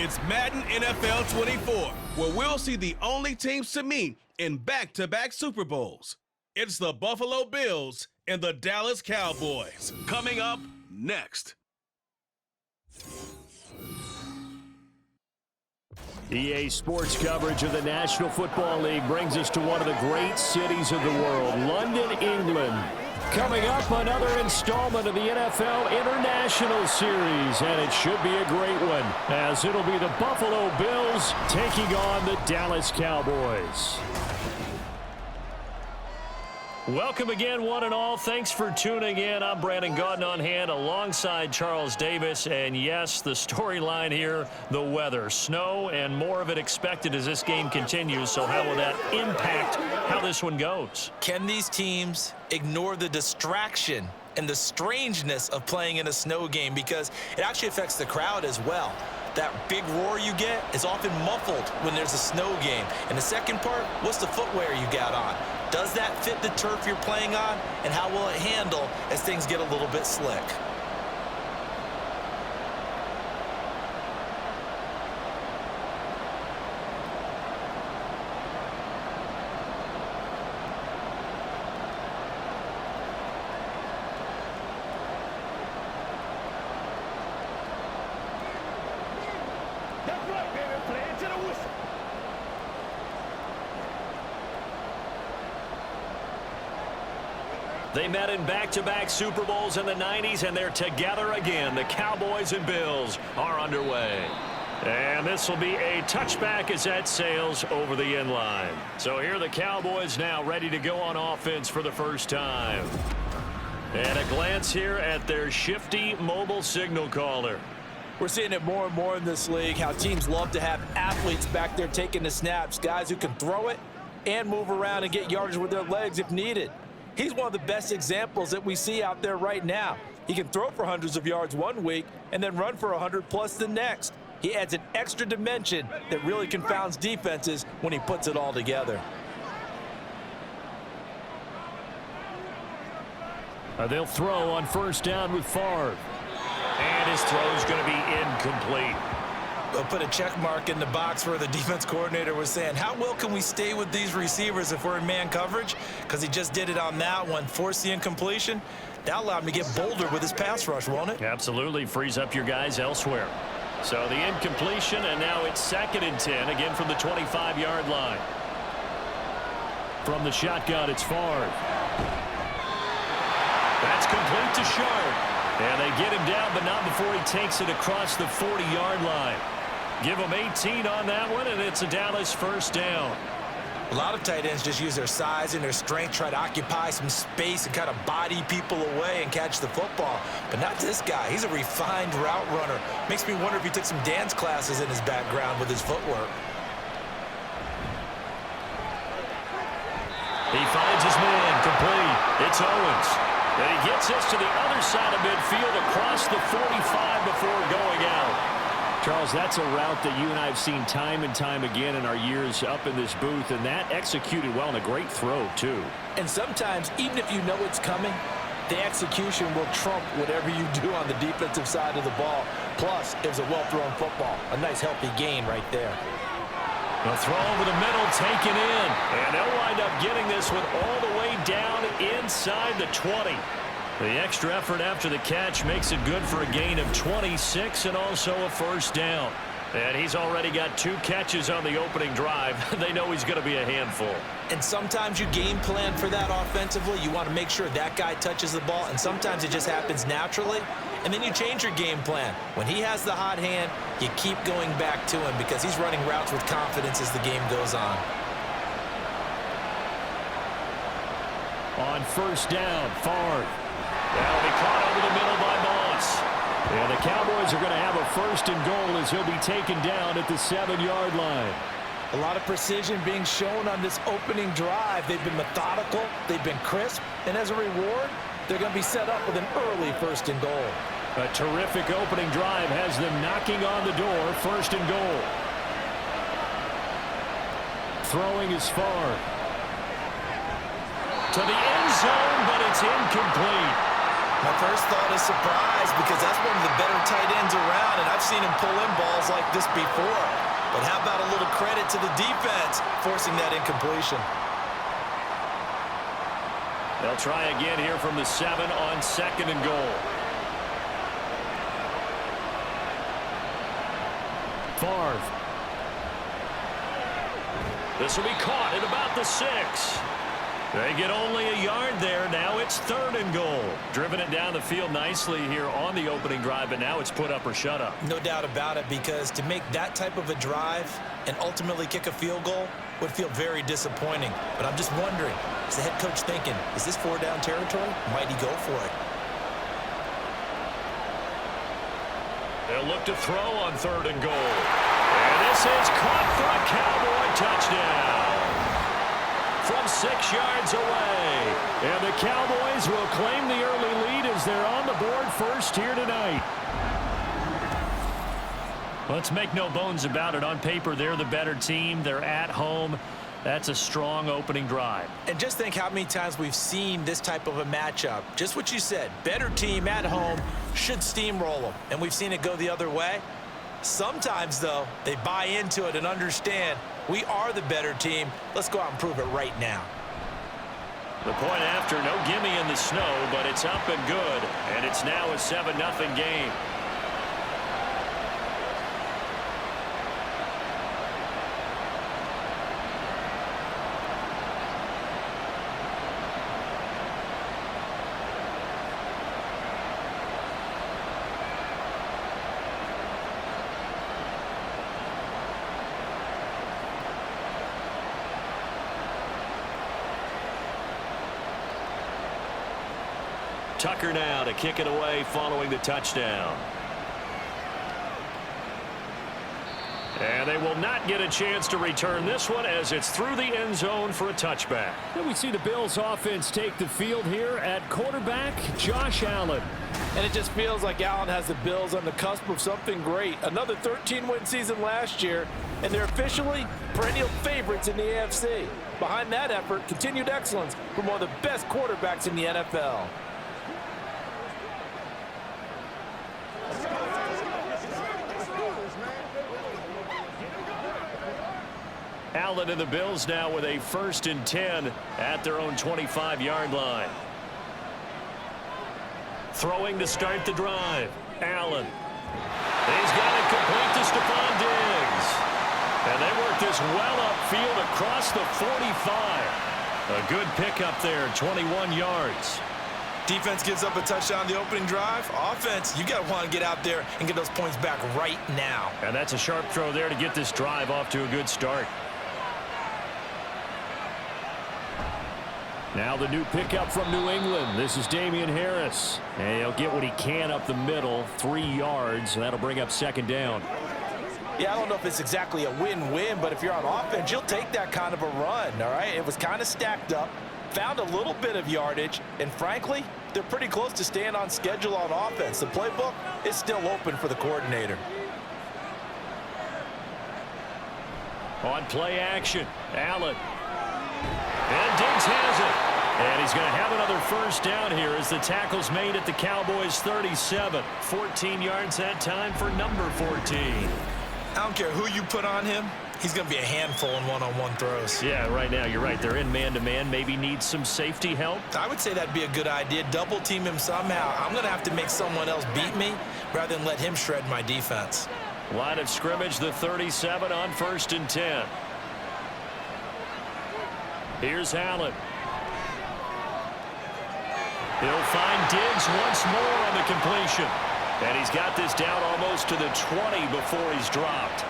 It's Madden NFL 24, where we'll see the only teams to meet in back-to-back Super Bowls. It's the Buffalo Bills and the Dallas Cowboys. Coming up next. EA Sports coverage of the National Football League brings us to one of the great cities of the world, London, England. Coming up, another installment of the NFL International Series, and it should be a great one, as it'll be the Buffalo Bills taking on the Dallas Cowboys. Welcome again, one and all. Thanks for tuning in. I'm Brandon Gaudin on hand alongside Charles Davis. And yes, the storyline here, the weather. Snow and more of it expected as this game continues. So how will that impact how this one goes? Can these teams ignore the distraction and the strangeness of playing in a snow game? Because it actually affects the crowd as well. That big roar you get is often muffled when there's a snow game. And the second part, what's the footwear you got on? Does that fit the turf you're playing on? And how will it handle as things get a little bit slick? That's right, baby. Play it to the whistle. They met in back-to-back Super Bowls in the 90s, and they're together again. The Cowboys and Bills are underway. And this will be a touchback as that sails over the end line. So here are the Cowboys now ready to go on offense for the first time. And a glance here at their shifty mobile signal caller. We're seeing it more and more in this league, how teams love to have athletes back there taking the snaps, guys who can throw it and move around and get yardage with their legs if needed. He's one of the best examples that we see out there right now. He can throw for hundreds of yards one week and then run for 100+ the next. He adds an extra dimension that really confounds defenses when he puts it all together. They'll throw on first down with Favre. And his throw is going to be incomplete. They'll put a check mark in the box where the defense coordinator was saying, how well can we stay with these receivers if we're in man coverage? Because he just did it on that one, forced the incompletion. That allowed him to get bolder with his pass rush, won't it? Absolutely, frees up your guys elsewhere. So the incompletion, and now it's 2nd and 10, again from the 25-yard line. From the shotgun, it's Favre. That's complete to Sharp. And they get him down, but not before he takes it across the 40-yard line. Give him 18 on that one, and it's a Dallas first down. A lot of tight ends just use their size and their strength, try to occupy some space and kind of body people away and catch the football. But not this guy. He's a refined route runner. Makes me wonder if he took some dance classes in his background with his footwork. He finds his man, complete. It's Owens. And he gets us to the other side of midfield across the 45 before going out. Charles, that's a route that you and I have seen time and time again in our years up in this booth, and that executed well and a great throw, too. And sometimes, even if you know it's coming, the execution will trump whatever you do on the defensive side of the ball. Plus, it was a well-thrown football. A nice, healthy gain right there. A throw over the middle, taken in. And they'll wind up getting this one all the way down inside the 20. The extra effort after the catch makes it good for a gain of 26 and also a first down. And he's already got 2 catches on the opening drive. They know he's going to be a handful. And sometimes you game plan for that offensively. You want to make sure that guy touches the ball, and sometimes it just happens naturally. And then you change your game plan. When he has the hot hand, you keep going back to him because he's running routes with confidence as the game goes on. On first down, Favre. That'll be caught over the middle by Moss. And the Cowboys are going to have a first and goal as he'll be taken down at the 7-yard line. A lot of precision being shown on this opening drive. They've been methodical, they've been crisp, and as a reward, they're going to be set up with an early first and goal. A terrific opening drive has them knocking on the door, first and goal. Throwing is Favre. To the end zone, but it's incomplete. My first thought is surprise because that's one of the better tight ends around, and I've seen him pull in balls like this before. But how about a little credit to the defense forcing that incompletion? They'll try again here from the 7 on 2nd and goal. Favre. This will be caught at about the 6. They get only a yard there. Now it's 3rd and goal. Driven it down the field nicely here on the opening drive, but now it's put up or shut up. No doubt about it, because to make that type of a drive and ultimately kick a field goal would feel very disappointing. But I'm just wondering, is the head coach thinking, is this 4-down territory? Might he go for it? They'll look to throw on 3rd and goal. And this is caught for a Cowboy touchdown from 6 yards away. And the Cowboys will claim the early lead as they're on the board first here tonight. Let's make no bones about it. On paper, they're the better team. They're at home. That's a strong opening drive. And just think how many times we've seen this type of a matchup. Just what you said, better team at home should steamroll them. And we've seen it go the other way. Sometimes, though, they buy into it and understand we are the better team. Let's go out and prove it right now. The point after, no gimme in the snow, but it's up and good. And it's now a 7-0 game. Tucker now to kick it away following the touchdown. And they will not get a chance to return this one as it's through the end zone for a touchback. And we see the Bills offense take the field here at quarterback, Josh Allen. And it just feels like Allen has the Bills on the cusp of something great. Another 13-win season last year, and they're officially perennial favorites in the AFC. Behind that effort, continued excellence from one of the best quarterbacks in the NFL. Allen and the Bills now with a 1st and 10 at their own 25-yard line. Throwing to start the drive. Allen. He's got it complete to Stephon Diggs. And they work this well upfield across the 45. A good pickup there, 21 yards. Defense gives up a touchdown the opening drive. Offense, you got to want to get out there and get those points back right now. And that's a sharp throw there to get this drive off to a good start. Now the new pickup from New England. This is Damian Harris. And he'll get what he can up the middle, 3 yards. And that'll bring up 2nd down. Yeah, I don't know if it's exactly a win-win, but if you're on offense, you'll take that kind of a run, all right? It was kind of stacked up, found a little bit of yardage, and frankly, they're pretty close to staying on schedule on offense. The playbook is still open for the coordinator. On play action, Allen. And Diggs has it. And he's going to have another 1st down here as the tackle's made at the Cowboys' 37. 14 yards that time for number 14. I don't care who you put on him. He's going to be a handful in one-on-one throws. Yeah, right now, you're right. They're in man-to-man. Maybe need some safety help. I would say that'd be a good idea. Double team him somehow. I'm going to have to make someone else beat me rather than let him shred my defense. Line of scrimmage, the 37 on 1st and 10. Here's Allen. He'll find Diggs once more on the completion. And he's got this down almost to the 20 before he's dropped.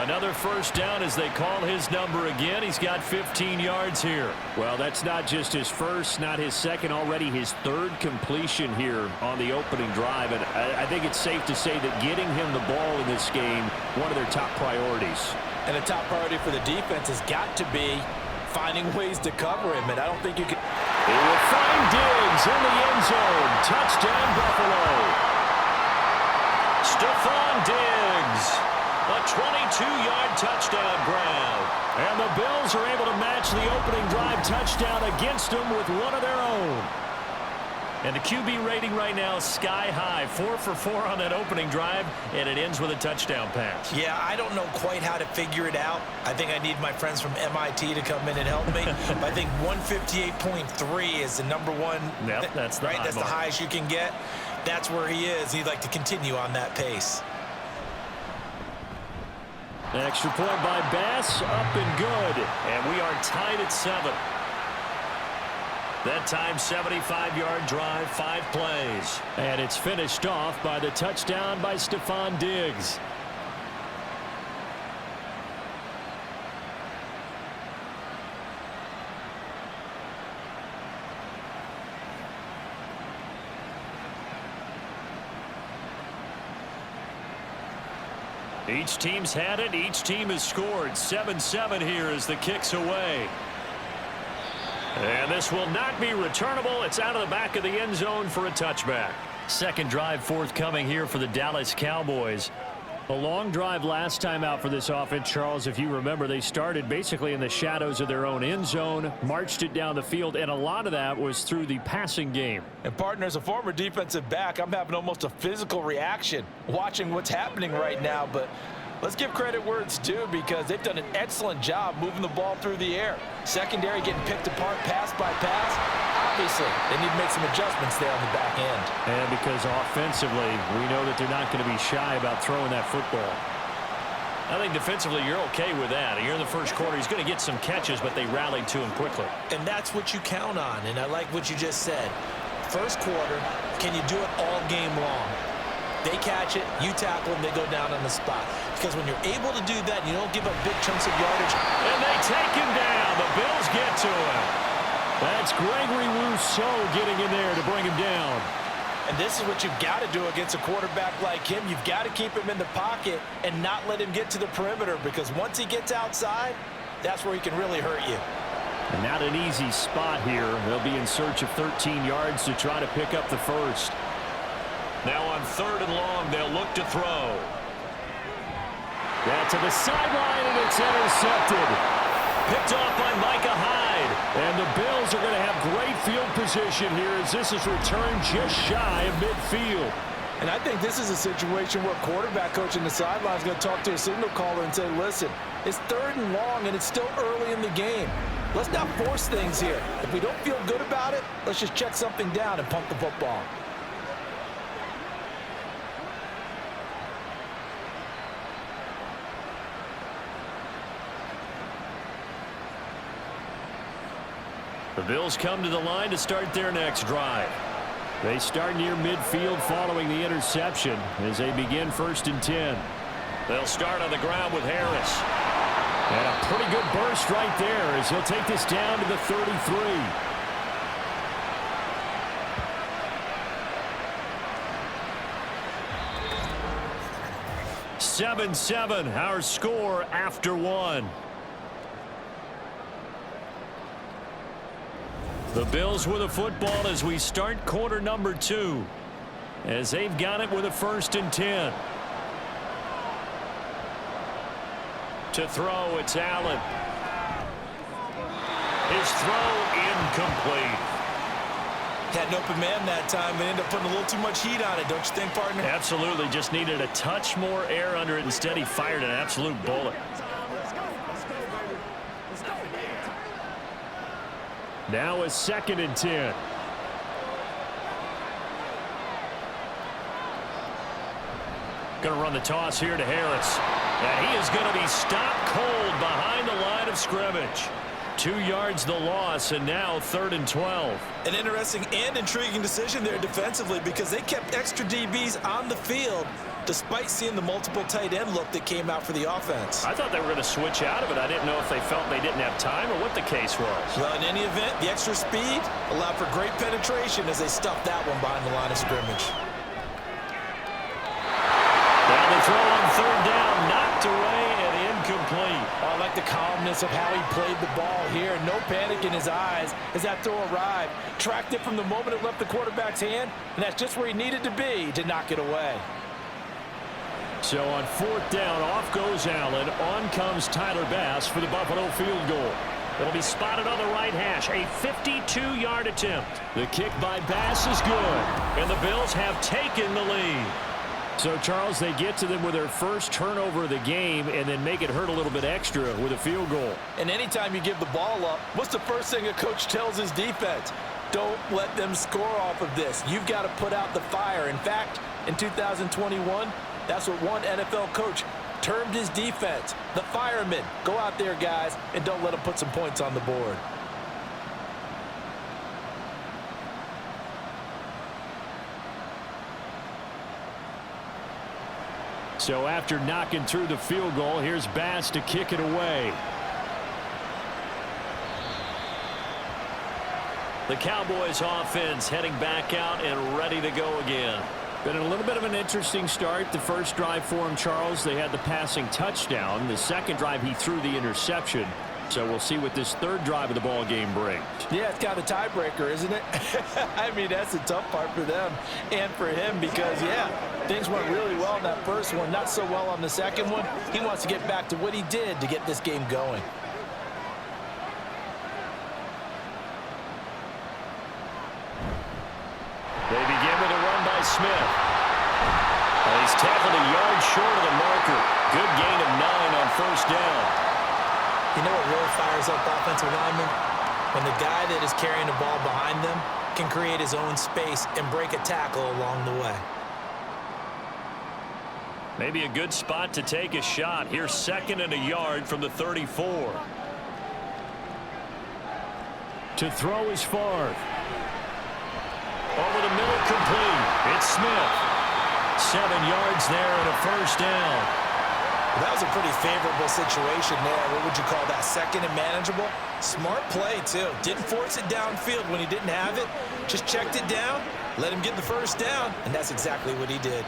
Another 1st down as they call his number again. He's got 15 yards here. Well, that's not just his first, not his second, already his 3rd completion here on the opening drive. And I think it's safe to say that getting him the ball in this game, one of their top priorities. And the top priority for the defense has got to be finding ways to cover him. And I don't think you can. He will find Diggs in the end zone. Touchdown, Buffalo. Stephon Diggs. A 22-yard touchdown grab. And the Bills are able to match the opening drive touchdown against them with one of their own. And the QB rating right now, sky high. 4 for 4 on that opening drive, and it ends with a touchdown pass. Yeah, I don't know quite how to figure it out. I think I need my friends from MIT to come in and help me. But I think 158.3 is the number one. Yep, that's the right. That's the mark. highest you can get. That's where he is. He'd like to continue on that pace. An extra point by Bass, up and good. And we are tied at 7. That time, 75-yard drive, 5 plays. And it's finished off by the touchdown by Stephon Diggs. Each team's had it. Each team has scored. 7-7 here as the kick's away. And this will not be returnable. It's out of the back of the end zone for a touchback. Second drive forthcoming here for the Dallas Cowboys. A long drive last time out for this offense, Charles. If you remember, they started basically in the shadows of their own end zone, marched it down the field, and a lot of that was through the passing game. And partner, as a former defensive back, I'm having almost a physical reaction watching what's happening right now. But let's give credit where it's due, because they've done an excellent job moving the ball through the air. Secondary getting picked apart pass by pass. Obviously, they need to make some adjustments there on the back end. And because offensively, we know that they're not going to be shy about throwing that football. I think defensively you're okay with that. You're in the first quarter. He's going to get some catches, but they rallied to him quickly. And that's what you count on, and I like what you just said. First quarter, can you do it all game long? They catch it, you tackle them, they go down on the spot. Because when you're able to do that, you don't give up big chunks of yardage. And they take him down. The Bills get to him. That's Gregory Rousseau getting in there to bring him down. And this is what you've got to do against a quarterback like him. You've got to keep him in the pocket and not let him get to the perimeter, because once he gets outside, that's where he can really hurt you. And not an easy spot here. They'll be in search of 13 yards to try to pick up the first. Now on 3rd and long, they'll look to throw. That's to the sideline, and it's intercepted. Picked off by Micah Hyde. And the Bills are going to have great field position here as this is returned just shy of midfield. And I think this is a situation where quarterback coach in the sideline is going to talk to a signal caller and say, listen, it's 3rd and long, and it's still early in the game. Let's not force things here. If we don't feel good about it, let's just check something down and punt the football. The Bills come to the line to start their next drive. They start near midfield following the interception as they begin 1st and 10. They'll start on the ground with Harris. And a pretty good burst right there as he'll take this down to the 33. (7-7) our score after 1. The Bills with a football as we start quarter number 2. As they've got it with a 1st and 10. To throw, it's Allen. His throw incomplete. Had an open man that time and ended up putting a little too much heat on it, don't you think, partner? Absolutely. Just needed a touch more air under it. Instead, he fired an absolute bullet. Now a 2nd and 10. Going to run the toss here to Harris. And he is going to be stopped cold behind the line of scrimmage. 2 yards the loss, and now 3rd and 12. An interesting and intriguing decision there defensively, because they kept extra DBs on the field despite seeing the multiple tight end look that came out for the offense. I thought they were going to switch out of it. I didn't know if they felt they didn't have time or what the case was. Well, in any event, the extra speed allowed for great penetration as they stuffed that one behind the line of scrimmage. Now the throw on 3rd down, knocked away and incomplete. Oh, I like the calmness of how he played the ball here. No panic in his eyes as that throw arrived. Tracked it from the moment it left the quarterback's hand, and that's just where he needed to be to knock it away. So on 4th down, off goes Allen. On comes Tyler Bass for the Buffalo field goal. It'll be spotted on the right hash. A 52-yard attempt. The kick by Bass is good. And the Bills have taken the lead. So, Charles, they get to them with their first turnover of the game and then make it hurt a little bit extra with a field goal. And anytime you give the ball up, what's the first thing a coach tells his defense? Don't let them score off of this. You've got to put out the fire. In fact, in 2021, that's what one NFL coach termed his defense. The firemen. Go out there, guys, and don't let them put some points on the board. So after knocking through the field goal, here's Bass to kick it away. The Cowboys offense heading back out and ready to go again. Been a little bit of an interesting start. The first drive for him, Charles, they had the passing touchdown. The second drive, he threw the interception. So we'll see what this third drive of the ball game brings. Yeah, it's kind of a tiebreaker, isn't it? I mean, that's the tough part for them and for him because, yeah, things went really well in that first one, not so well on the second one. He wants to get back to what he did to get this game going. They begin with a run by Smith. He's tackled a yard short of the marker. Good gain of 9 on first down. You know what really fires up offensive linemen? When the guy that is carrying the ball behind them can create his own space and break a tackle along the way. Maybe a good spot to take a shot. Here's 2nd and a yard from the 34. To throw is Favre. Over the middle, complete. It's Smith. 7 yards there and a first down. That was a pretty favorable situation there. What would you call that? 2nd and manageable? Smart play, too. Didn't force it downfield when he didn't have it. Just checked it down, let him get the first down, and that's exactly what he did.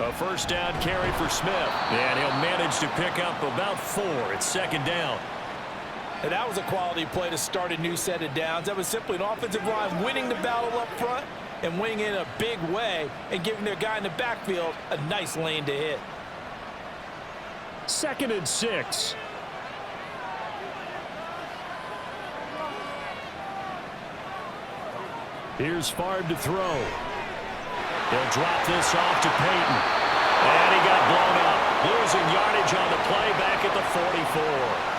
A first down carry for Smith. And he'll manage to pick up about 4. It's 2nd down. And that was a quality play to start a new set of downs. That was simply an offensive line winning the battle up front and winning in a big way and giving their guy in the backfield a nice lane to hit. 2nd and 6. Here's Favre to throw. They'll drop this off to Peyton. And he got blown up. Losing yardage on the play back at the 44.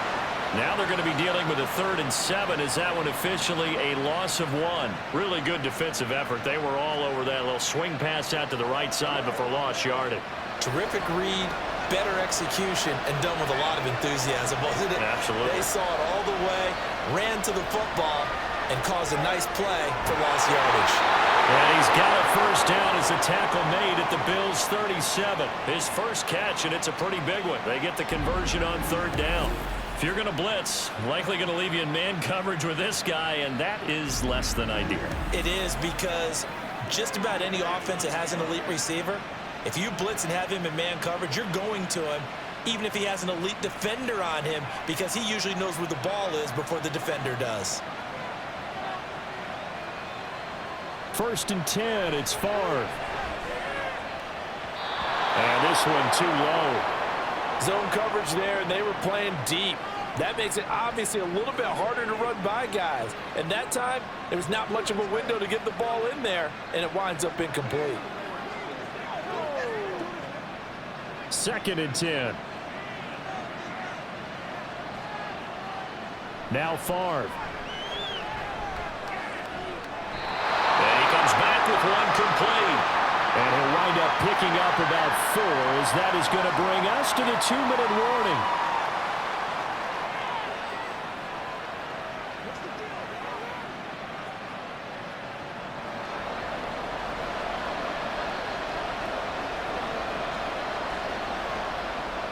Now they're going to be dealing with a 3rd and 7. Is that one officially a loss of 1? Really good defensive effort. They were all over that little swing pass out to the right side before lost yardage. Terrific read, better execution, and done with a lot of enthusiasm, wasn't it? Absolutely. They saw it all the way, ran to the football, and caused a nice play for lost yardage. And he's got a first down as the tackle made at the Bills' 37. His first catch, and it's a pretty big one. They get the conversion on 3rd down. If you're going to blitz, likely going to leave you in man coverage with this guy, and that is less than ideal. It is because just about any offense that has an elite receiver, if you blitz and have him in man coverage, you're going to him, even if he has an elite defender on him, because he usually knows where the ball is before the defender does. 1st and 10, it's Favre. And this one too low. Zone coverage there, and they were playing deep. That makes it obviously a little bit harder to run by guys. And that time, there was not much of a window to get the ball in there, and it winds up incomplete. 2nd and 10. Now Favre. And he comes back with one complete. And he'll wind up picking up about 4 as that is going to bring us to the 2-minute warning.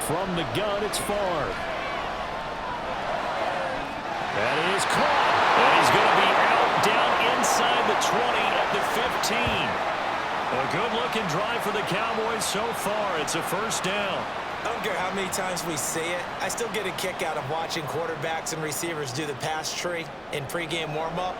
From the gun, it's Favre. That is caught. And he's going to be out down inside the 20 at the 15. A good-looking drive for the Cowboys so far. It's a first down. I don't care how many times we say it, I still get a kick out of watching quarterbacks and receivers do the pass tree in pregame warm-up.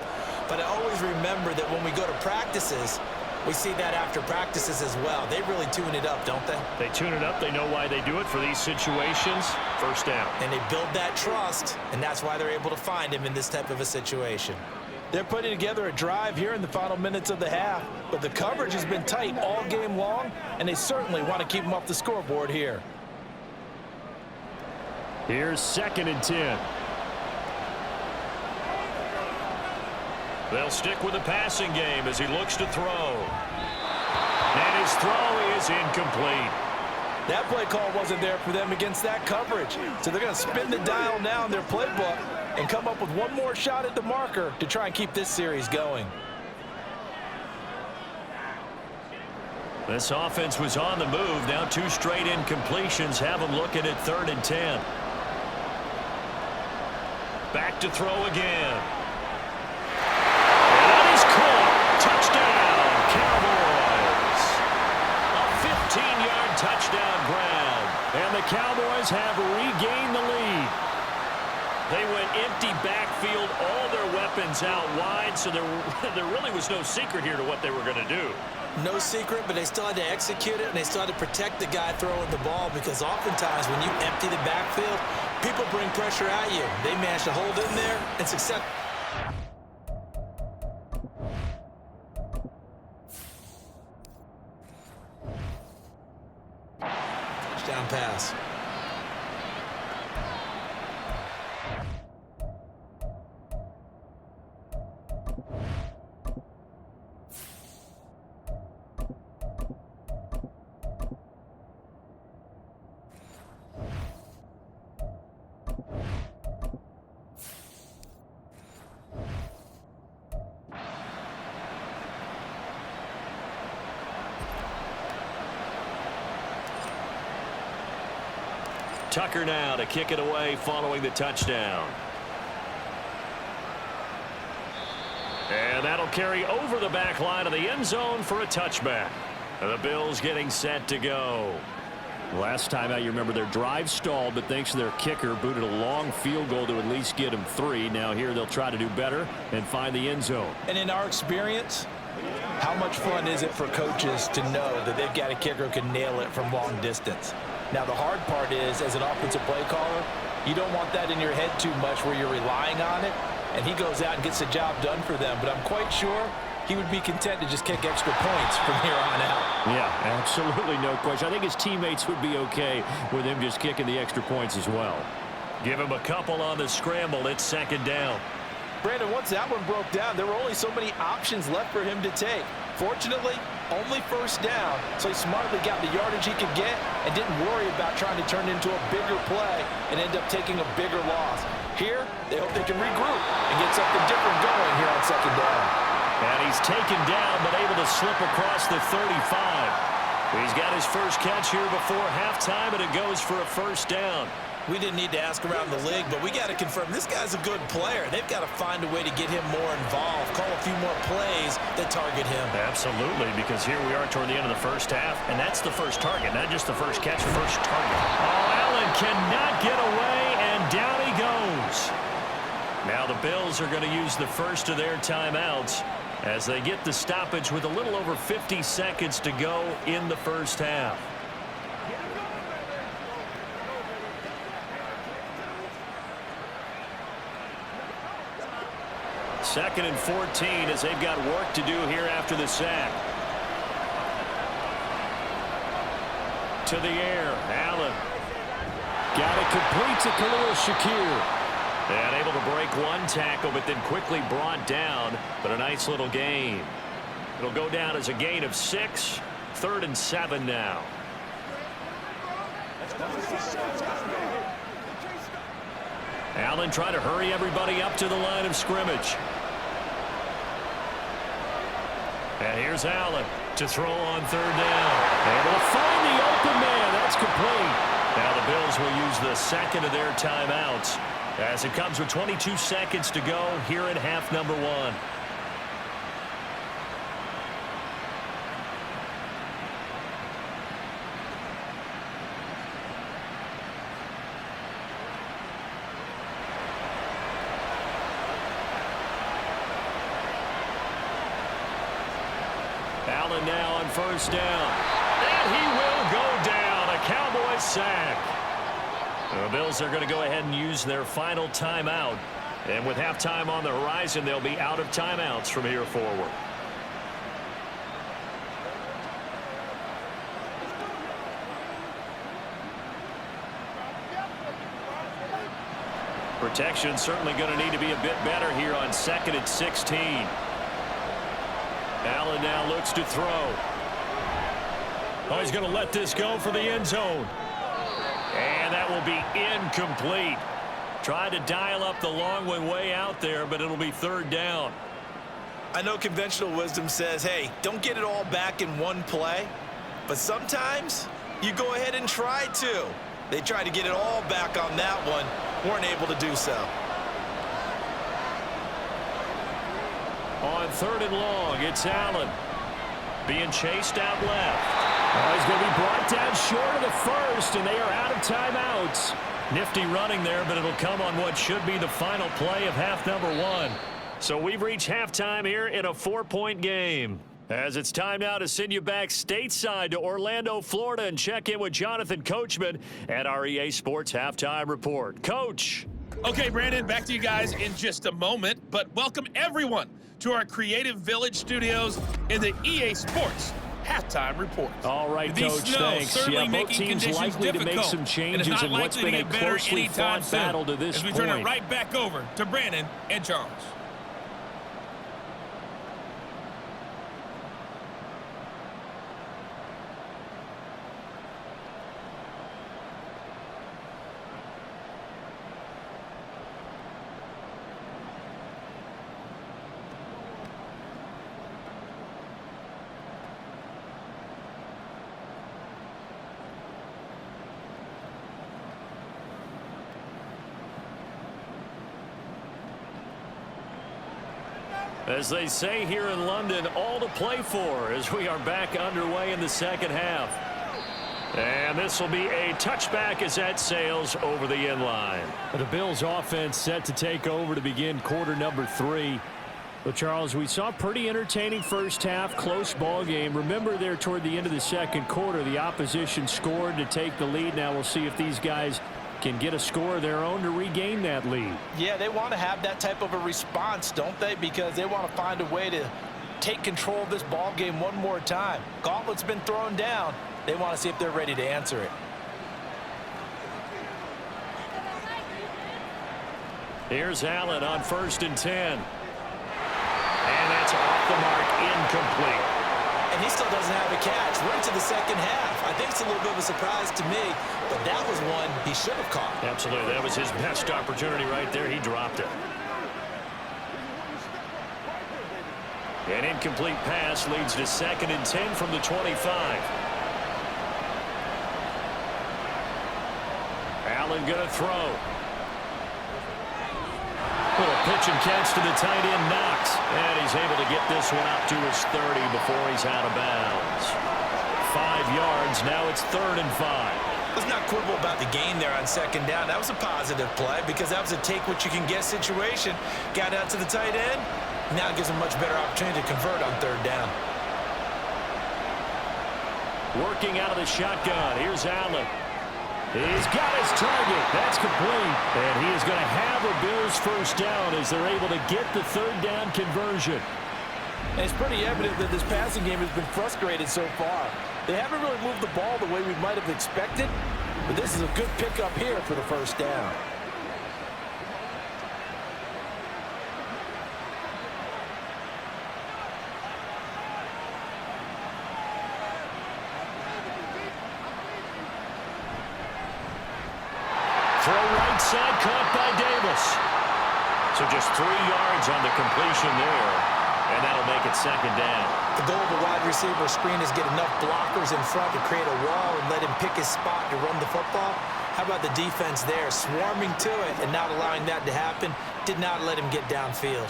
But I always remember that when we go to practices, We see that after practices as well. They really tune it up, don't they? They tune it up. They know why they do it for these situations. First down. And they build that trust, and that's why they're able to find him in this type of a situation. They're putting together a drive here in the final minutes of the half, but the coverage has been tight all game long, and they certainly want to keep them off the scoreboard here. Here's 2nd and 10. They'll stick with the passing game as he looks to throw. And his throw is incomplete. That play call wasn't there for them against that coverage. So they're going to spin the dial now in their playbook and come up with one more shot at the marker to try and keep this series going. This offense was on the move. Now 2 straight incompletions have them looking at 3rd and 10. Back to throw again. And that is caught. Touchdown, Cowboys. A 15-yard touchdown grab. And the Cowboys have regained the lead. They went empty backfield, all their weapons out wide, so there really was no secret here to what they were going to do. No secret, but they still had to execute it, and they still had to protect the guy throwing the ball, because oftentimes when you empty the backfield, people bring pressure at you. They managed to hold in there and success. Touchdown pass. Tucker now to kick it away following the touchdown. And that'll carry over the back line of the end zone for a touchback. And the Bills getting set to go. Last time out, you remember their drive stalled, but thanks to their kicker, booted a long field goal to at least get them 3. Now here they'll try to do better and find the end zone. And in our experience, how much fun is it for coaches to know that they've got a kicker who can nail it from long distance? Now, the hard part is, as an offensive play caller, you don't want that in your head too much where you're relying on it, and he goes out and gets the job done for them. But I'm quite sure he would be content to just kick extra points from here on out. Yeah, absolutely no question. I think his teammates would be okay with him just kicking the extra points as well. Give him a couple on the scramble. It's 2nd down. Brandon, once that one broke down, there were only so many options left for him to take. Fortunately, only 1st down, so he smartly got the yardage he could get and didn't worry about trying to turn it into a bigger play and end up taking a bigger loss. Here, they hope they can regroup and get something different going here on 2nd down. And he's taken down but able to slip across the 35. He's got his first catch here before halftime, and it goes for a 1st down. We didn't need to ask around the league, but we got to confirm this guy's a good player. They've got to find a way to get him more involved, call a few more plays that target him. Absolutely, because here we are toward the end of the first half, and that's the first target, not just the first catch, first target. Oh, Allen cannot get away, and down he goes. Now the Bills are going to use the first of their timeouts as they get the stoppage with a little over 50 seconds to go in the first half. Second and 14 as they've got work to do here after the sack. To the air, Allen. Got it complete to Khalil Shakir. And able to break one tackle, but then quickly brought down. But a nice little gain. It'll go down as a gain of 6. 3rd and 7 now. Allen trying to hurry everybody up to the line of scrimmage. And here's Allen to throw on 3rd down. Able to find the open man. That's complete. Now the Bills will use the second of their timeouts as it comes with 22 seconds to go here in half number 1. Allen now on first down. And he will go down. A Cowboys sack. The Bills are going to go ahead and use their final timeout. And with halftime on the horizon, they'll be out of timeouts from here forward. Protection certainly going to need to be a bit better here on 2nd and 16. Allen now looks to throw. Oh, he's going to let this go for the end zone. And that will be incomplete. Tried to dial up the long one way out there, but it'll be 3rd down. I know conventional wisdom says, hey, don't get it all back in one play. But sometimes you go ahead and try to. They tried to get it all back on that one. Weren't able to do so. On 3rd and long, it's Allen. Being chased out left. Oh, he's going to be brought down short of the first, and they are out of timeouts. Nifty running there, but it'll come on what should be the final play of half number 1. So we've reached halftime here in a 4-point game. As it's time now to send you back stateside to Orlando, Florida, and check in with Jonathan Coachman at our EA Sports Halftime Report. Coach. Okay, Brandon, back to you guys in just a moment, but welcome everyone to our Creative Village studios in the EA Sports Halftime Report. All right, the Coach, snow thanks. certainly Yeah, both making teams conditions likely to difficult, make some and it's changes not in what's likely been to a get better closely anytime fought soon, battle to this as we point. turn it right back over to Brandon and Charles. As they say here in London, all to play for as we are back underway in the second half. And this will be a touchback as that sails over the end line. The Bills offense set to take over to begin quarter number 3. Well, Charles, we saw a pretty entertaining first half, close ball game. Remember there toward the end of the second quarter, the opposition scored to take the lead. Now we'll see if these guys can get a score of their own to regain that lead. Yeah, they want to have that type of a response, don't they? Because they want to find a way to take control of this ball game one more time. Gauntlet's been thrown down. They want to see if they're ready to answer it. Here's Allen on 1st and 10. And that's off the mark, incomplete. And he still doesn't have a catch. We're into the second half. I think it's a little bit of a surprise to me, but that was one he should have caught. Absolutely. That was his best opportunity right there. He dropped it. An incomplete pass leads to 2nd and 10 from the 25. Allen going to throw. Little pitch and catch to the tight end, Knox. And he's able to get this one out to his 30 before he's out of bounds. 5 yards. Now it's 3rd and 5. Let's not quibble about the gain there on 2nd down. That was a positive play because that was a take-what-you-can-get situation. Got out to the tight end. Now it gives him a much better opportunity to convert on 3rd down. Working out of the shotgun. Here's Allen. He's got his target. That's complete. And he is going to have a Bills first down as they're able to get the 3rd down conversion. And it's pretty evident that this passing game has been frustrated so far. They haven't really moved the ball the way we might have expected, but this is a good pickup here for the first down. Throw right side, caught by Davis. So just 3 yards on the completion there, and that'll make it 2nd down. The goal of a wide receiver screen is get enough blockers in front to create a wall and let him pick his spot to run the football. How about the defense there, swarming to it and not allowing that to happen? Did not let him get downfield.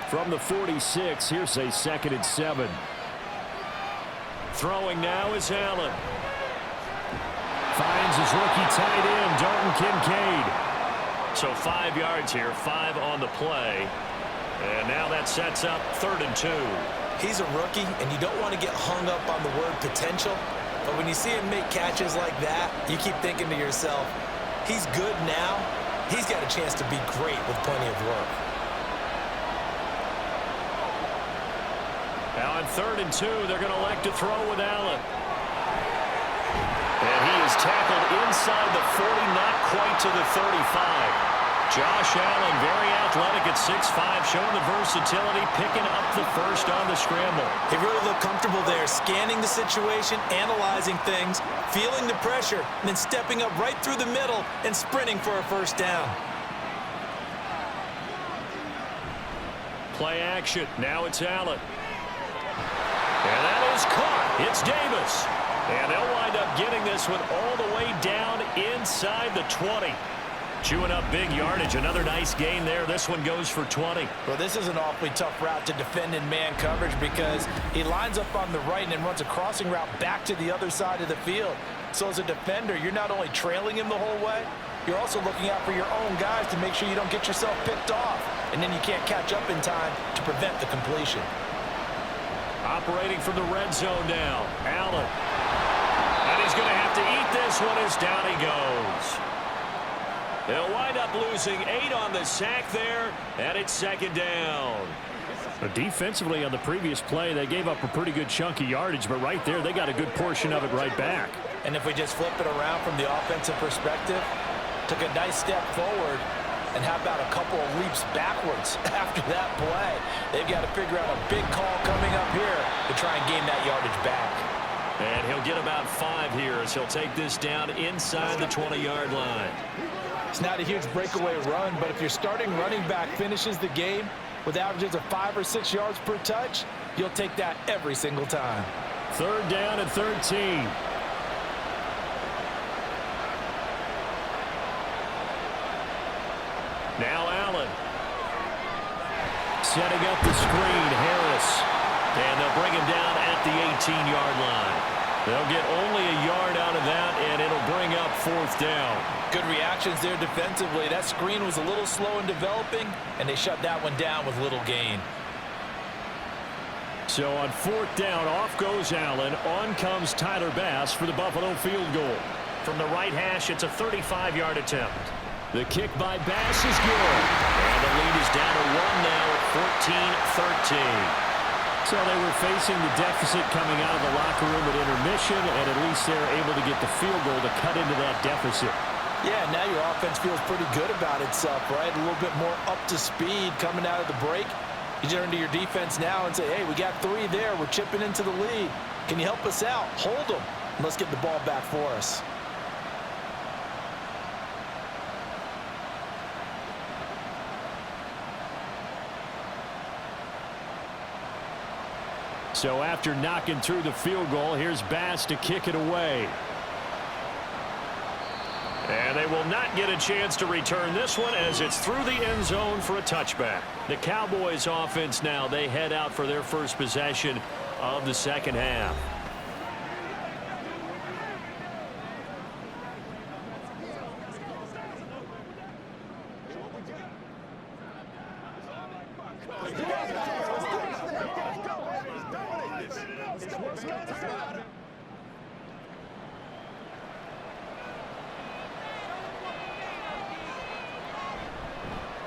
From the 46, here's a 2nd and 7. Throwing now is Allen. Finds his rookie tight end, Dalton Kincaid. So 5 yards here, 5 on the play. And now that sets up 3rd and 2. He's a rookie, and you don't want to get hung up on the word potential. But when you see him make catches like that, you keep thinking to yourself, he's good now. He's got a chance to be great with plenty of work. Now on 3rd and 2, they're going to elect to throw with Allen. And he is tackled inside the 40, not quite to the 35. Josh Allen, very athletic at 6'5", showing the versatility, picking up the first on the scramble. He really looked comfortable there, scanning the situation, analyzing things, feeling the pressure, and then stepping up right through the middle and sprinting for a first down. Play action. Now it's Allen. And that is caught. It's Davis. And they'll wind up getting this one all the way down inside the 20. Chewing up big yardage. Another nice gain there. This one goes for 20. Well, this is an awfully tough route to defend in man coverage because he lines up on the right and then runs a crossing route back to the other side of the field. So as a defender, you're not only trailing him the whole way, you're also looking out for your own guys to make sure you don't get yourself picked off. And then you can't catch up in time to prevent the completion. Operating from the red zone now. Allen. And he's going to have to eat this one as down he goes. They'll wind up losing 8 on the sack there, and it's 2nd down. But defensively on the previous play, they gave up a pretty good chunk of yardage, but right there, they got a good portion of it right back. And if we just flip it around from the offensive perspective, took a nice step forward, and how about a couple of leaps backwards after that play? They've got to figure out a big call coming up here to try and gain that yardage back. And he'll get about 5 here as he'll take this down inside the 20-yard line. It's not a huge breakaway run, but if your starting running back finishes the game with averages of 5 or 6 yards per touch, you'll take that every single time. 3rd down and 13. Now Allen. Setting up the screen, Harris. And they'll bring him down at the 18-yard line. They'll get only a yard out of that, and it'll bring up 4th down. Good reactions there defensively. That screen was a little slow in developing, and they shut that one down with little gain. So on 4th down, off goes Allen. On comes Tyler Bass for the Buffalo field goal. From the right hash, it's a 35-yard attempt. The kick by Bass is good. And the lead is down to 1 now at 14-13. So they were facing the deficit coming out of the locker room at intermission, and at least they're able to get the field goal to cut into that deficit. Yeah, now your offense feels pretty good about itself, right? A little bit more up to speed coming out of the break. You turn to your defense now and say, hey, we got 3 there. We're chipping into the lead. Can you help us out? Hold them. Let's get the ball back for us. So after knocking through the field goal, here's Bass to kick it away. And they will not get a chance to return this one as it's through the end zone for a touchback. The Cowboys offense now, they head out for their first possession of the 2nd half.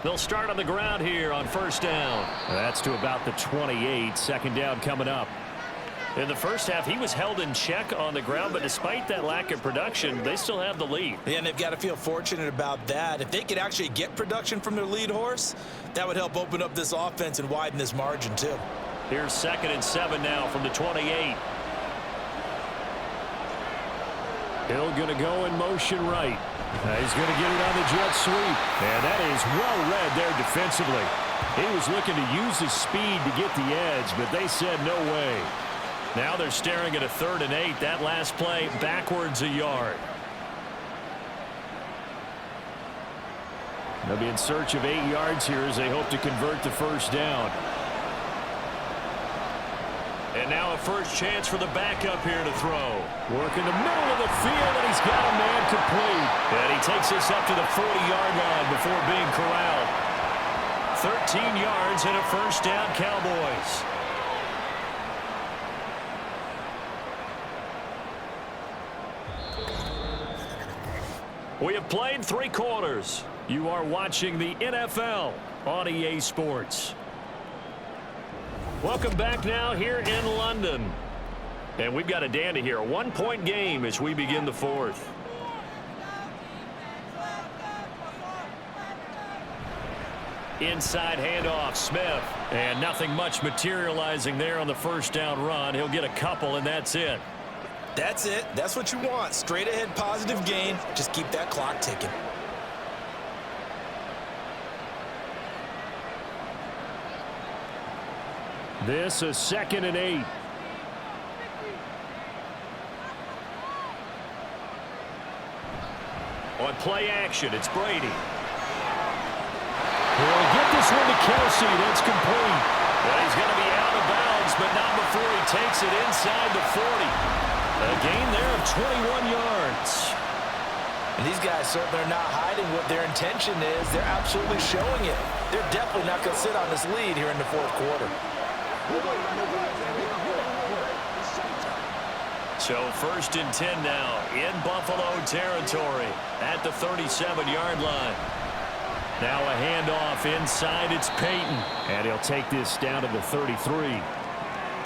They'll start on the ground here on 1st down. That's to about the 28. 2nd down coming up. In the first half, he was held in check on the ground, but despite that lack of production, they still have the lead. Yeah, and they've got to feel fortunate about that. If they could actually get production from their lead horse, that would help open up this offense and widen this margin too. Here's 2nd and 7 now from the 28. Hill going to go in motion right. He's going to get it on the jet sweep. And that is well read there defensively. He was looking to use his speed to get the edge, but they said no way. Now they're staring at a 3rd and 8. That last play backwards a yard. They'll be in search of 8 yards here as they hope to convert the 1st down. And now a first chance for the backup here to throw. Work in the middle of the field, and he's got a man complete. And he takes this up to the 40-yard line before being corralled. 13 yards and a 1st down, Cowboys. We have played 3 quarters. You are watching the NFL on EA Sports. Welcome back now here in London. And we've got a dandy here. A 1-point game as we begin the 4th. Inside handoff, Smith. And nothing much materializing there on the first down run. He'll get a couple, and that's it. That's it. That's what you want. Straight ahead positive gain. Just keep that clock ticking. This is 2nd and 8. On play action, it's Brady. He'll get this one to Kelsey. That's complete. Well, he's going to be out of bounds, but not before he takes it inside the 40. A gain there of 21 yards. And these guys certainly are not hiding what their intention is. They're absolutely showing it. They're definitely not going to sit on this lead here in the 4th quarter. So 1st and 10 now in Buffalo territory at the 37-yard line. Now a handoff inside. It's Peyton. And he'll take this down to the 33.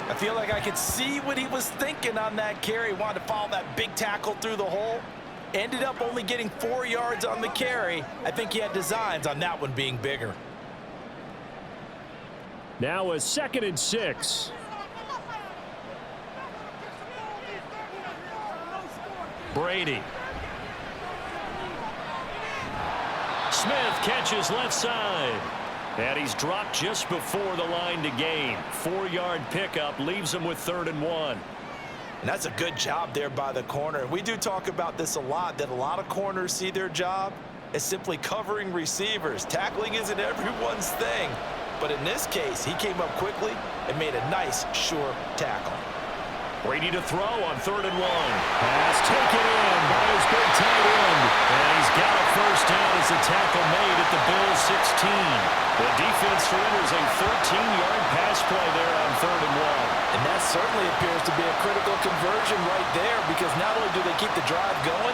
I feel like I could see what he was thinking on that carry. Wanted to follow that big tackle through the hole. Ended up only getting 4 yards on the carry. I think he had designs on that one being bigger. Now a 2nd and 6. Brady. Smith catches left side. And he's dropped just before the line to gain. 4-yard pickup leaves him with 3rd and 1. And that's a good job there by the corner. We do talk about this a lot, that a lot of corners see their job as simply covering receivers. Tackling isn't everyone's thing. But in this case, he came up quickly and made a nice, sure tackle. Brady to throw on 3rd and 1. Pass taken in by his big tight end. And he's got a first down as the tackle made at the Bills' 16. The defense surrenders a 13-yard pass play there on 3rd and 1. And that certainly appears to be a critical conversion right there, because not only do they keep the drive going,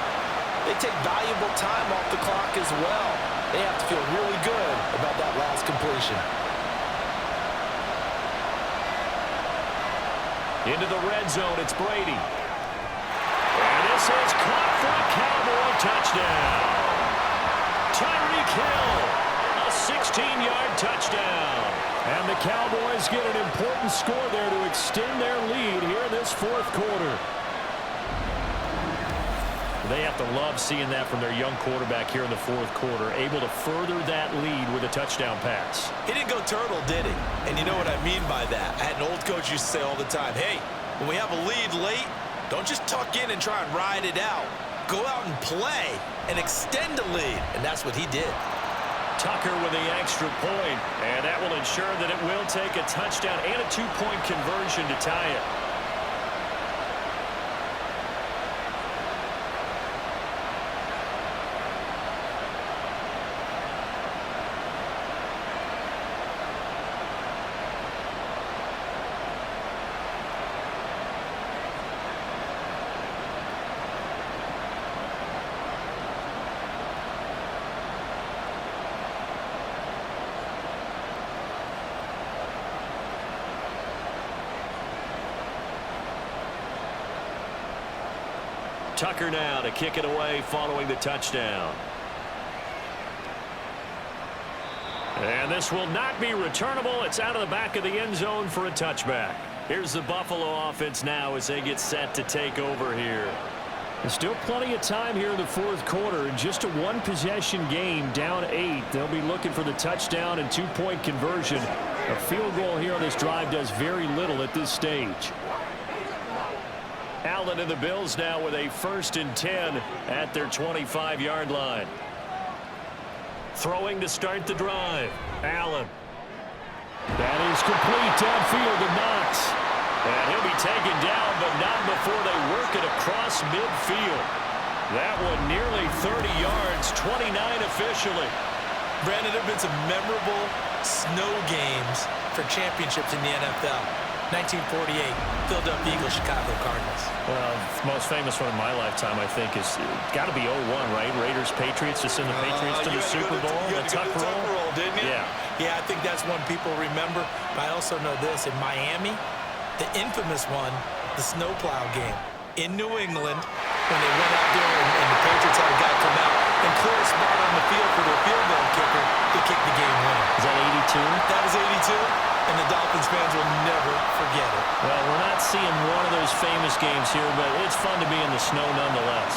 they take valuable time off the clock as well. They have to feel really good about that last completion. Into the red zone, it's Brady. And this is caught for a Cowboy touchdown. Tyreek Hill, a 16-yard touchdown. And the Cowboys get an important score there to extend their lead here in this 4th quarter. They have to love seeing that from their young quarterback here in the 4th quarter, able to further that lead with a touchdown pass. He didn't go turtle, did he? And you know what I mean by that. I had an old coach used to say all the time, hey, when we have a lead late, don't just tuck in and try and ride it out. Go out and play and extend the lead. And that's what he did. Tucker with the extra point, and that will ensure that it will take a touchdown and a 2-point conversion to tie it. Tucker now to kick it away following the touchdown. And this will not be returnable. It's out of the back of the end zone for a touchback. Here's the Buffalo offense now as they get set to take over here. There's still plenty of time here in the 4th quarter. Just a 1-possession game, down 8. They'll be looking for the touchdown and 2-point conversion. A field goal here on this drive does very little at this stage. Allen and the Bills now with a 1st and 10 at their 25-yard line. Throwing to start the drive. Allen. That is complete downfield to Knox. And he'll be taken down, but not before they work it across midfield. That one nearly 30 yards, 29 officially. Brandon, there have been some memorable snow games for championships in the NFL. 1948, Philadelphia Eagles, Chicago Cardinals. Well, the most famous one in my lifetime, I think, is got to be 01, right? Raiders, Patriots, to send the Patriots to the Super Bowl. You had to go to the Tuck roll, didn't you? Yeah. Yeah, I think that's one people remember. But I also know this. In Miami, the infamous one, the snowplow game. In New England, when they went out there and the Patriots had a guy come out and clear a spot on the field for their field goal kicker to kick the game winner. Is that 82? That was 82, and the Dolphins fans will never forget it. Well, we're not seeing one of those famous games here, but it's fun to be in the snow nonetheless.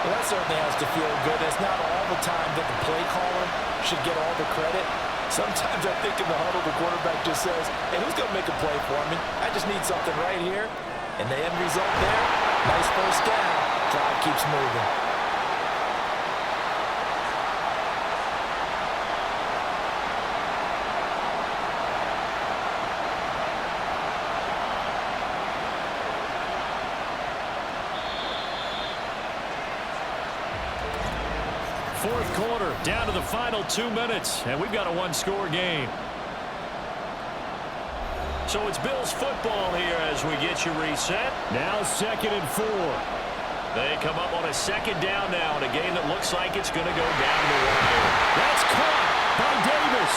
Well, that certainly has to feel good. It's not all the time that the play caller should get all the credit. Sometimes I think in the huddle, the quarterback just says, hey, who's going to make a play for me? I just need something right here. And the end result there, nice first down. Drive keeps moving. Fourth quarter, down to the final 2 minutes, and we've got a one-score game. So it's Bills football here as we get you reset. Now 2nd and 4. They come up on a second down now in a game that looks like it's going to go down the wire. That's caught by Davis.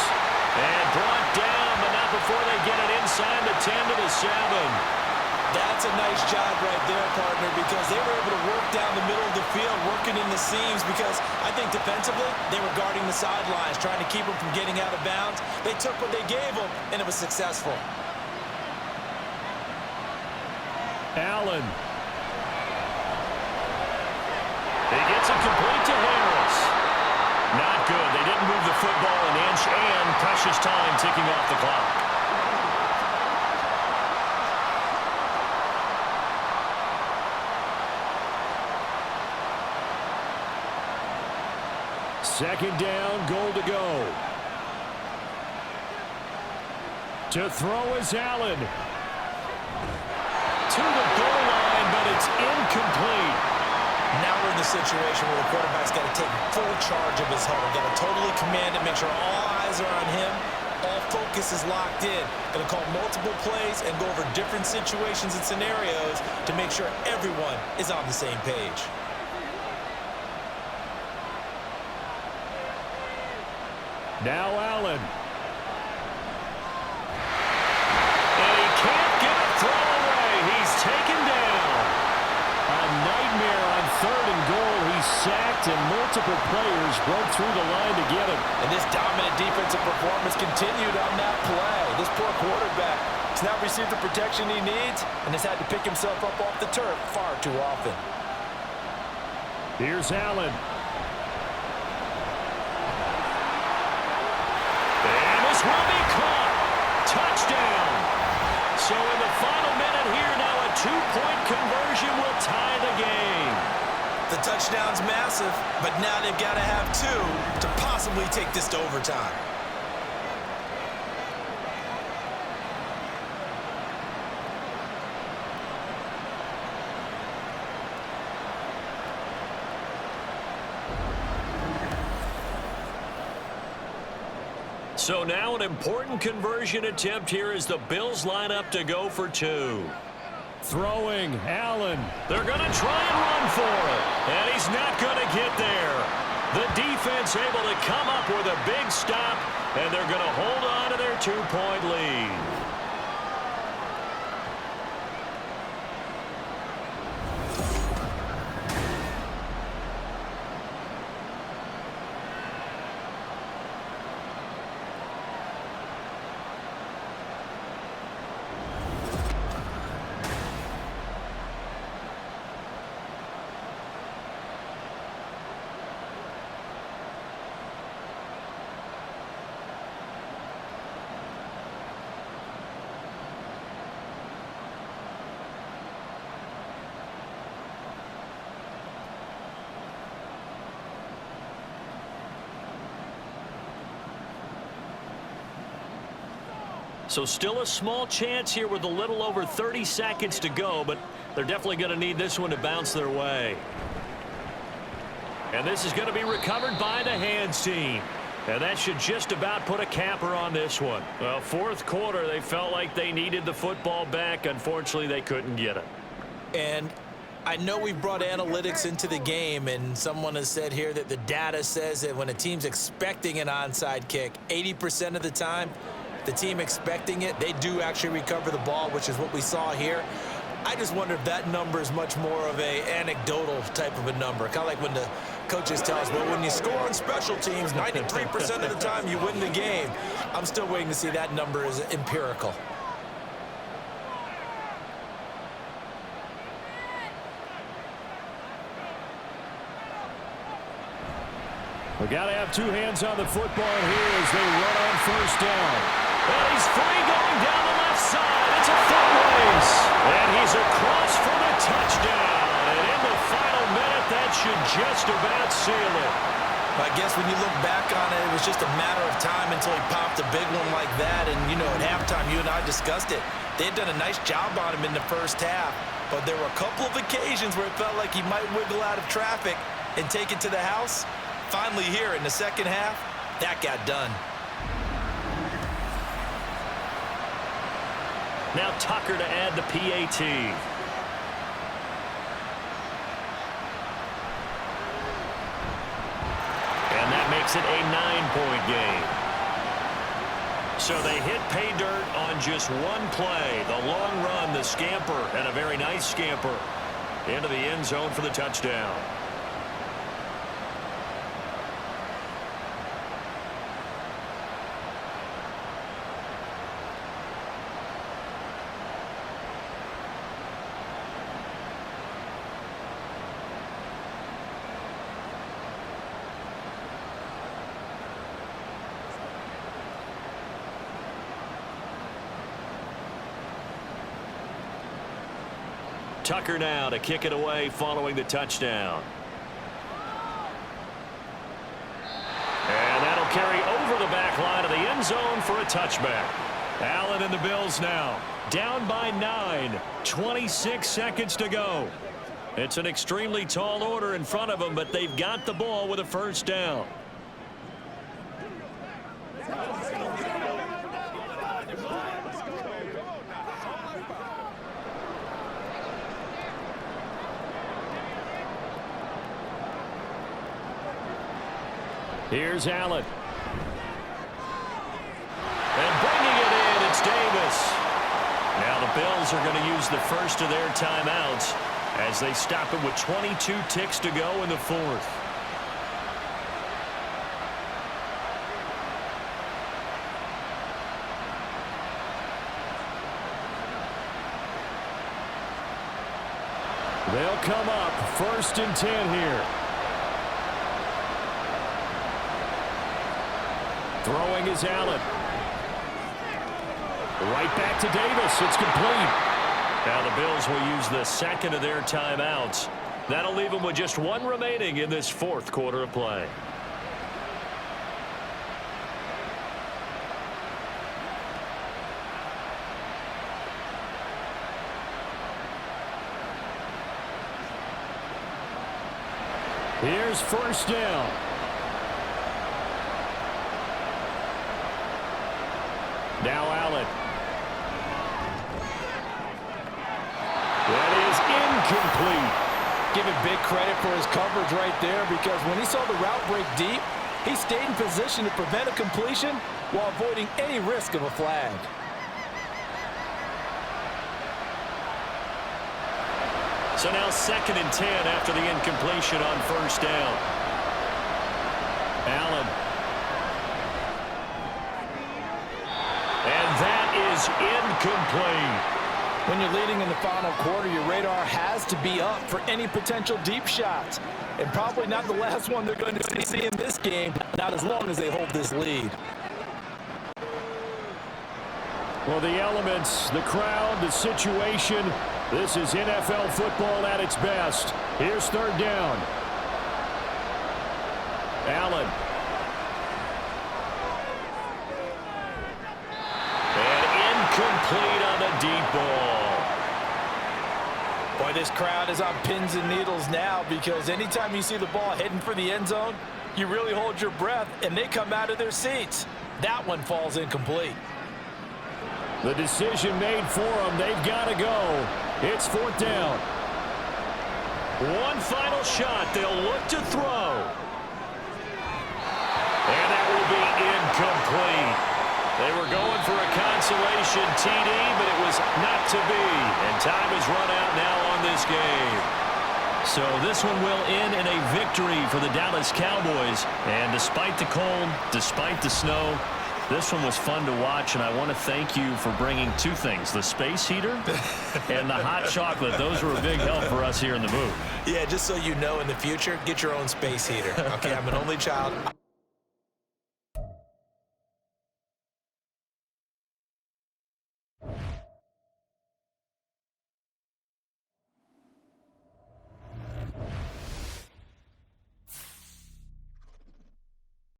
And brought down, but not before they get it inside the 10 to the 7. That's a nice job right there, partner, because they were able to work down the middle of the field, working in the seams, because I think defensively, they were guarding the sidelines, trying to keep them from getting out of bounds. They took what they gave them, and it was successful. Allen. He gets it complete to Harris. Not good. They didn't move the football an inch, and precious time ticking off the clock. Second down, goal to go. To throw is Allen. To the goal line, but it's incomplete. Now we're in the situation where the quarterback's got to take full charge of his huddle. Got to totally command it, make sure all eyes are on him. All focus is locked in. Going to call multiple plays and go over different situations and scenarios to make sure everyone is on the same page. Now Allen. And he can't get a throw away. He's taken down. A nightmare on 3rd and goal. He's sacked, and multiple players broke through the line to get him. And this dominant defensive performance continued on that play. This poor quarterback has now received the protection he needs and has had to pick himself up off the turf far too often. Here's Allen. Will be caught. Touchdown. So in the final minute here now, a 2-point conversion will tie the game. The touchdown's massive, but now they've got to have 2 to possibly take this to overtime. So now an important conversion attempt here as the Bills line up to go for 2. Throwing, Allen. They're going to try and run for it, and he's not going to get there. The defense able to come up with a big stop, and they're going to hold on to their 2-point lead. So still a small chance here with a little over 30 seconds to go, but they're definitely going to need this one to bounce their way. And this is going to be recovered by the hands team. And that should just about put a capper on this one. Well, fourth quarter, they felt like they needed the football back. Unfortunately, they couldn't get it. And I know we brought analytics into the game, and someone has said here that the data says that when a team's expecting an onside kick, 80% of the time, the team expecting it, they do actually recover the ball, which is what we saw here. I just wonder if that number is much more of a anecdotal type of a number. Kind of like when the coaches tell us, well, when you score on special teams, 93% of the time you win the game. I'm still waiting to see that number is empirical. We got to have two hands on the football here as they run on first down. And he's free going down the left side. It's a foot race. And he's across for the touchdown. And in the final minute, that should just about seal it. I guess when you look back on it, it was just a matter of time until he popped a big one like that. And, you know, at halftime, you and I discussed it. They had done a nice job on him in the first half. But there were a couple of occasions where it felt like he might wiggle out of traffic and take it to the house. Finally here in the second half, that got done. Now Tucker to add the PAT. And that makes it a 9-point game. So they hit pay dirt on just one play. The long run, the scamper, and a very nice scamper into the end zone for the touchdown. Tucker now to kick it away following the touchdown. And that'll carry over the back line of the end zone for a touchback. Allen and the Bills now down by 9. 26 seconds to go. It's an extremely tall order in front of them, but they've got the ball with a first down. Here's Allen. And bringing it in, it's Davis. Now the Bills are going to use the first of their timeouts as they stop it with 22 ticks to go in the fourth. They'll come up 1st and 10 here. Throwing is Allen. Right back to Davis. It's complete. Now the Bills will use the second of their timeouts. That'll leave them with just one remaining in this fourth quarter of play. Here's first down. Now Allen. That is incomplete. Give him big credit for his coverage right there, because when he saw the route break deep, he stayed in position to prevent a completion while avoiding any risk of a flag. So now 2nd and 10 after the incompletion on first down. Allen. And that is incomplete. When you're leading in the final quarter, your radar has to be up for any potential deep shots. And probably not the last one they're going to see in this game, not as long as they hold this lead. Well, the elements, the crowd, the situation, this is NFL football at its best. Here's 3rd down. Allen. And incomplete on the deep ball. Boy, Boy, this crowd is on pins and needles now because anytime you see the ball heading for the end zone, you really hold your breath, and they come out of their seats. That one falls incomplete. The decision made for them. They've got to go. It's 4th down. One final shot. They'll look to throw. And that will be incomplete. They were going for a consolation TD, but it was not to be. And time has run out now on this game. So this one will end in a victory for the Dallas Cowboys. And despite the cold, despite the snow, this one was fun to watch, and I want to thank you for bringing 2 things, the space heater and the hot chocolate. Those were a big help for us here in the booth. Yeah, just so you know, in the future, get your own space heater. Okay, I'm an only child.